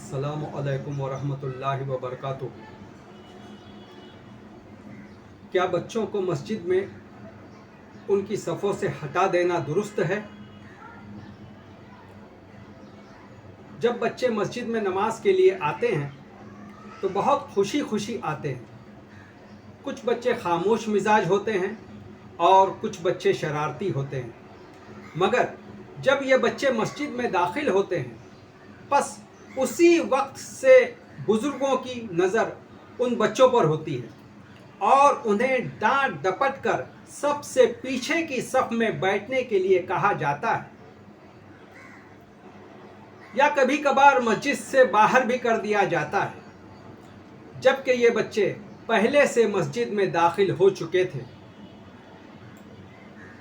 अस्सलामु अलैकुम वरहमतुल्लाहि वबरकातुहू। क्या बच्चों को मस्जिद में उनकी सफ़ों से हटा देना दुरुस्त है? जब बच्चे मस्जिद में नमाज के लिए आते हैं तो बहुत खुशी खुशी आते हैं। कुछ बच्चे खामोश मिजाज होते हैं और कुछ बच्चे शरारती होते हैं, मगर जब ये बच्चे मस्जिद में दाखिल होते हैं बस उसी वक्त से बुज़ुर्गों की नज़र उन बच्चों पर होती है और उन्हें डांट डपट कर सबसे पीछे की सफ़ में बैठने के लिए कहा जाता है, या कभी कभार मस्जिद से बाहर भी कर दिया जाता है, जबकि ये बच्चे पहले से मस्जिद में दाखिल हो चुके थे।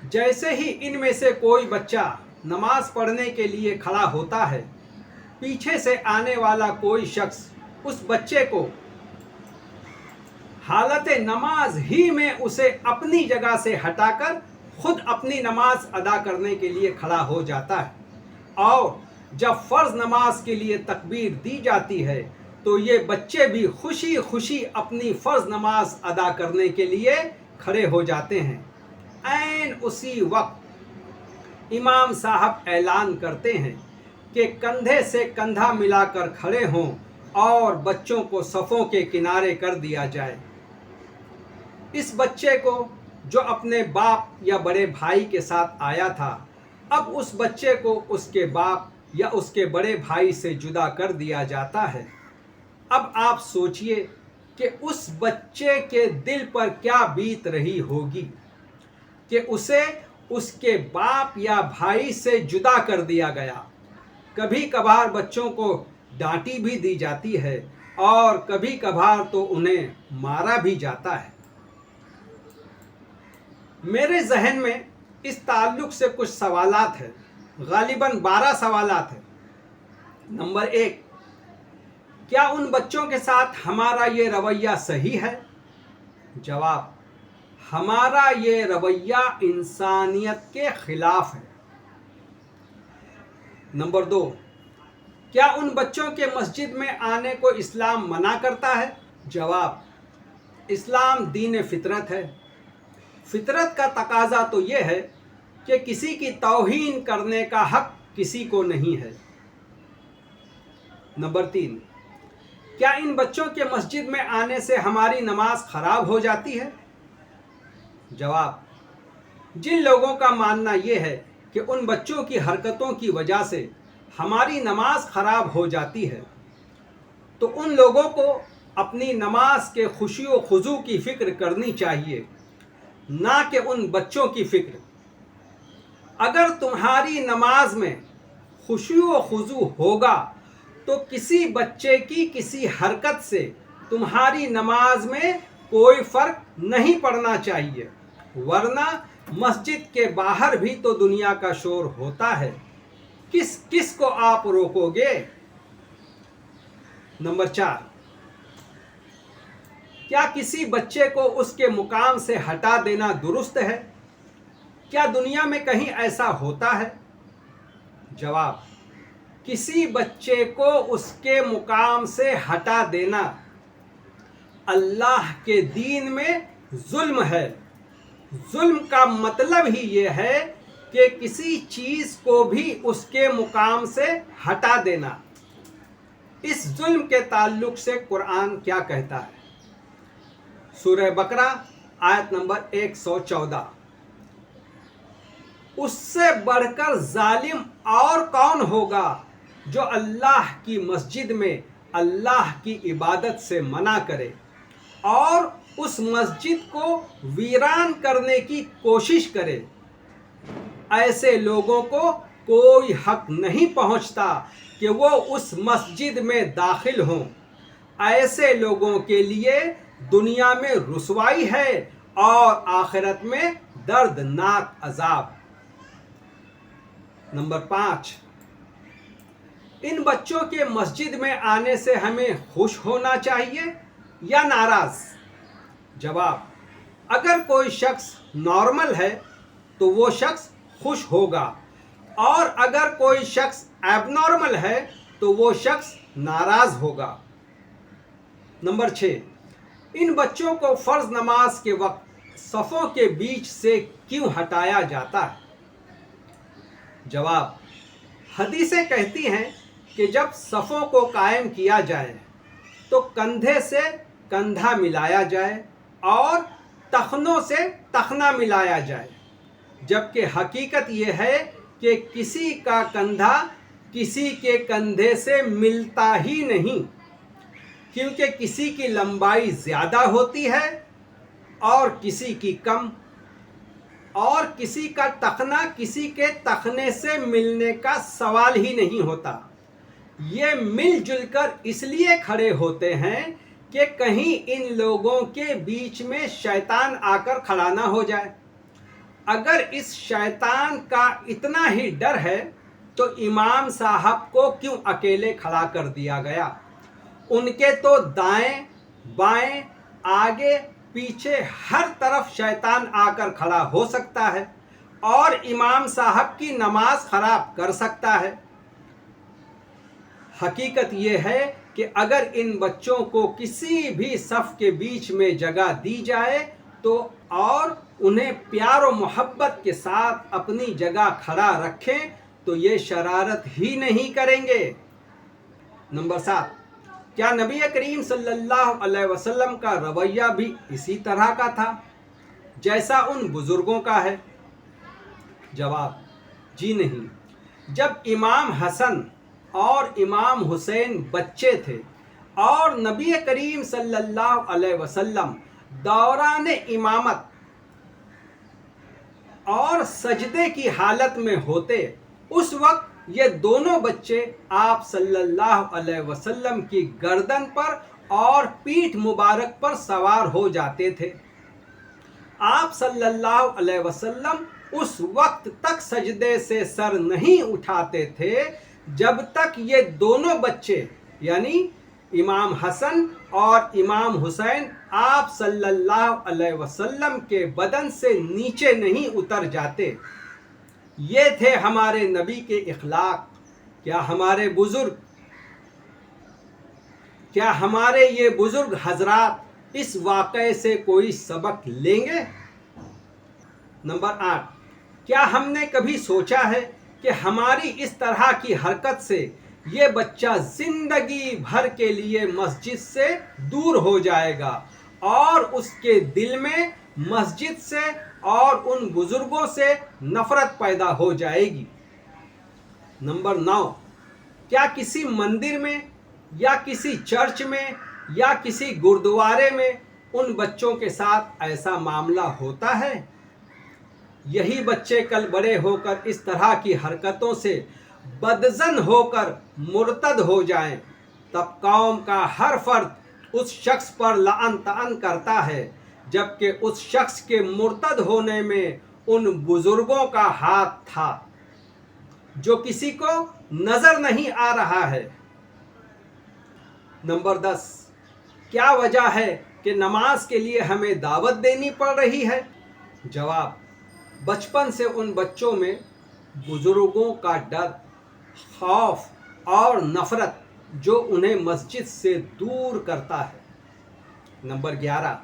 जैसे ही इनमें से कोई बच्चा नमाज पढ़ने के लिए खड़ा होता है, पीछे से आने वाला कोई शख्स उस बच्चे को हालत नमाज ही में उसे अपनी जगह से हटाकर खुद अपनी नमाज अदा करने के लिए खड़ा हो जाता है, और जब फ़र्ज़ नमाज के लिए तकबीर दी जाती है तो ये बच्चे भी खुशी खुशी अपनी फ़र्ज़ नमाज अदा करने के लिए खड़े हो जाते हैं। ऐन उसी वक्त इमाम साहब ऐलान करते हैं कि कंधे से कंधा मिलाकर खड़े हों और बच्चों को सफ़ों के किनारे कर दिया जाए। इस बच्चे को जो अपने बाप या बड़े भाई के साथ आया था, अब उस बच्चे को उसके बाप या उसके बड़े भाई से जुदा कर दिया जाता है। अब आप सोचिए कि उस बच्चे के दिल पर क्या बीत रही होगी कि उसे उसके बाप या भाई से जुदा कर दिया गया। कभी कभार बच्चों को डांटी भी दी जाती है और कभी कभार तो उन्हें मारा भी जाता है। मेरे जहन में इस ताल्लुक़ से कुछ सवालात हैं, गालिबन 12 सवालात हैं। नंबर 1, क्या उन बच्चों के साथ हमारा ये रवैया सही है? जवाब, हमारा ये रवैया इंसानियत के ख़िलाफ़ है। नंबर 2, क्या उन बच्चों के मस्जिद में आने को इस्लाम मना करता है? जवाब, इस्लाम दीन फ़ितरत है। फ़ितरत का तकाज़ा तो ये है कि किसी की तौहीन करने का हक़ किसी को नहीं है। नंबर 3, क्या इन बच्चों के मस्जिद में आने से हमारी नमाज ख़राब हो जाती है? जवाब, जिन लोगों का मानना ये है कि उन बच्चों की हरकतों की वजह से हमारी नमाज ख़राब हो जाती है, तो उन लोगों को अपनी नमाज के खुशी व खुजू की फ़िक्र करनी चाहिए, ना कि उन बच्चों की फ़िक्र। अगर तुम्हारी नमाज में खुशी व खुजू होगा तो किसी बच्चे की किसी हरकत से तुम्हारी नमाज में कोई फ़र्क नहीं पड़ना चाहिए, वरना मस्जिद के बाहर भी तो दुनिया का शोर होता है, किस किस को आप रोकोगे? नंबर 4, क्या किसी बच्चे को उसके मुकाम से हटा देना दुरुस्त है? क्या दुनिया में कहीं ऐसा होता है? जवाब, किसी बच्चे को उसके मुकाम से हटा देना अल्लाह के दीन में जुल्म है। जुल्म का मतलब ही ये है कि किसी चीज़ को भी उसके मुकाम से हटा देना। इस जुल्म के ताल्लुक़ से कुरान क्या कहता है? सूरह बकरा आयत नंबर 114, उससे बढ़कर जालिम और कौन होगा जो अल्लाह की मस्जिद में अल्लाह की इबादत से मना करे और उस मस्जिद को वीरान करने की कोशिश करे। ऐसे लोगों को कोई हक नहीं पहुंचता कि वो उस मस्जिद में दाखिल हों। ऐसे लोगों के लिए दुनिया में रुसवाई है और आखिरत में दर्दनाक अजाब। नंबर 5, इन बच्चों के मस्जिद में आने से हमें खुश होना चाहिए या नाराज़? जवाब, अगर कोई शख्स नॉर्मल है तो वो शख्स खुश होगा, और अगर कोई शख्स एबनॉर्मल है तो वो शख्स नाराज होगा। नंबर 6, इन बच्चों को फ़र्ज़ नमाज के वक्त सफ़ों के बीच से क्यों हटाया जाता है? जवाब, हदीसें कहती हैं कि जब सफ़ों को कायम किया जाए तो कंधे से कंधा मिलाया जाए और तखनों से तखना मिलाया जाए, जबकि हकीकत ये है कि किसी का कंधा किसी के कंधे से मिलता ही नहीं, क्योंकि किसी की लंबाई ज़्यादा होती है और किसी की कम, और किसी का तखना किसी के तखने से मिलने का सवाल ही नहीं होता। ये मिलजुल कर इसलिए खड़े होते हैं कि कहीं इन लोगों के बीच में शैतान आकर खड़ा ना हो जाए। अगर इस शैतान का इतना ही डर है तो इमाम साहब को क्यों अकेले खड़ा कर दिया गया? उनके तो दाएं बाएं आगे पीछे हर तरफ शैतान आकर खड़ा हो सकता है और इमाम साहब की नमाज खराब कर सकता है। हकीकत ये है कि अगर इन बच्चों को किसी भी सफ़ के बीच में जगह दी जाए तो और उन्हें प्यार और मोहब्बत के साथ अपनी जगह खड़ा रखें तो ये शरारत ही नहीं करेंगे। नंबर 7, क्या नबी करीम सल्लल्लाहु अलैहि वसल्लम का रवैया भी इसी तरह का था जैसा उन बुज़ुर्गों का है? जवाब, जी नहीं। जब इमाम हसन और इमाम हुसैन बच्चे थे और नबी करीम सल्लल्लाहु अलैहि वसल्लम दौरान इमामत और सजदे की हालत में होते, उस वक्त ये दोनों बच्चे आप सल्लल्लाहु अलैहि वसल्लम की गर्दन पर और पीठ मुबारक पर सवार हो जाते थे। आप सल्लल्लाहु अलैहि वसल्लम उस वक्त तक सजदे से सर नहीं उठाते थे जब तक ये दोनों बच्चे यानी इमाम हसन और इमाम हुसैन आप सल्लल्लाहु अलैहि वसल्लम के बदन से नीचे नहीं उतर जाते। ये थे हमारे नबी के इखलाक। क्या हमारे ये बुजुर्ग हजरात इस वाक़े से कोई सबक लेंगे? नंबर 8, क्या हमने कभी सोचा है कि हमारी इस तरह की हरकत से ये बच्चा ज़िंदगी भर के लिए मस्जिद से दूर हो जाएगा और उसके दिल में मस्जिद से और उन बुज़ुर्गों से नफ़रत पैदा हो जाएगी? नंबर 9, क्या किसी मंदिर में या किसी चर्च में या किसी गुरुद्वारे में उन बच्चों के साथ ऐसा मामला होता है? यही बच्चे कल बड़े होकर इस तरह की हरकतों से बदज़न होकर मुर्तद हो जाएं, तब कौम का हर फर्द उस शख्स पर लाअन तान करता है, जबकि उस शख्स के मुर्तद होने में उन बुज़ुर्गों का हाथ था जो किसी को नज़र नहीं आ रहा है। नंबर 10, क्या वजह है कि नमाज के लिए हमें दावत देनी पड़ रही है? जवाब, बचपन से उन बच्चों में बुज़ुर्गों का डर, खौफ और नफ़रत जो उन्हें मस्जिद से दूर करता है। नंबर 11,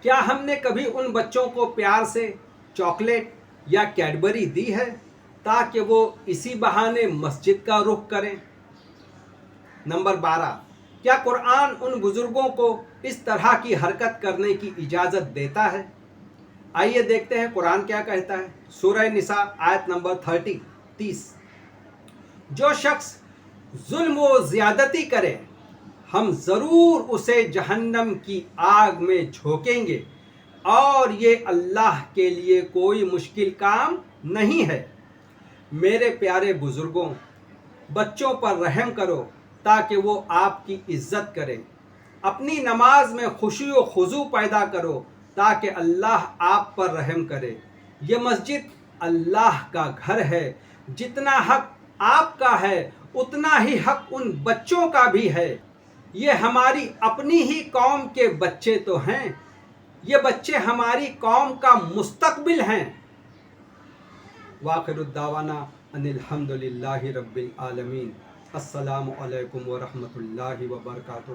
क्या हमने कभी उन बच्चों को प्यार से चॉकलेट या कैडबरी दी है ताकि वो इसी बहाने मस्जिद का रुख करें? नंबर 12, क्या कुरान उन बुज़ुर्गों को इस तरह की हरकत करने की इजाज़त देता है? आइए देखते हैं कुरान क्या कहता है। सूरह निसा आयत नंबर 30। जो शख्स जुल्म व ज़्यादती करे हम ज़रूर उसे जहन्नम की आग में झोंकेंगे और ये अल्लाह के लिए कोई मुश्किल काम नहीं है। मेरे प्यारे बुज़ुर्गों, बच्चों पर रहम करो ताकि वो आपकी इज़्ज़त करें। अपनी नमाज में खुशी व खुजू पैदा करो ताकि अल्लाह आप पर रहम करे। ये मस्जिद अल्लाह का घर है। जितना हक आपका है उतना ही हक उन बच्चों का भी है। ये हमारी अपनी ही कौम के बच्चे तो हैं, ये बच्चे हमारी कौम का मुस्तकबिल हैं। वाखिरुद्दावाना अनिल हम्दुलिल्लाहि रब्बिल आलमीन। السلام علیکم ورحمۃ اللہ وبرکاتہ.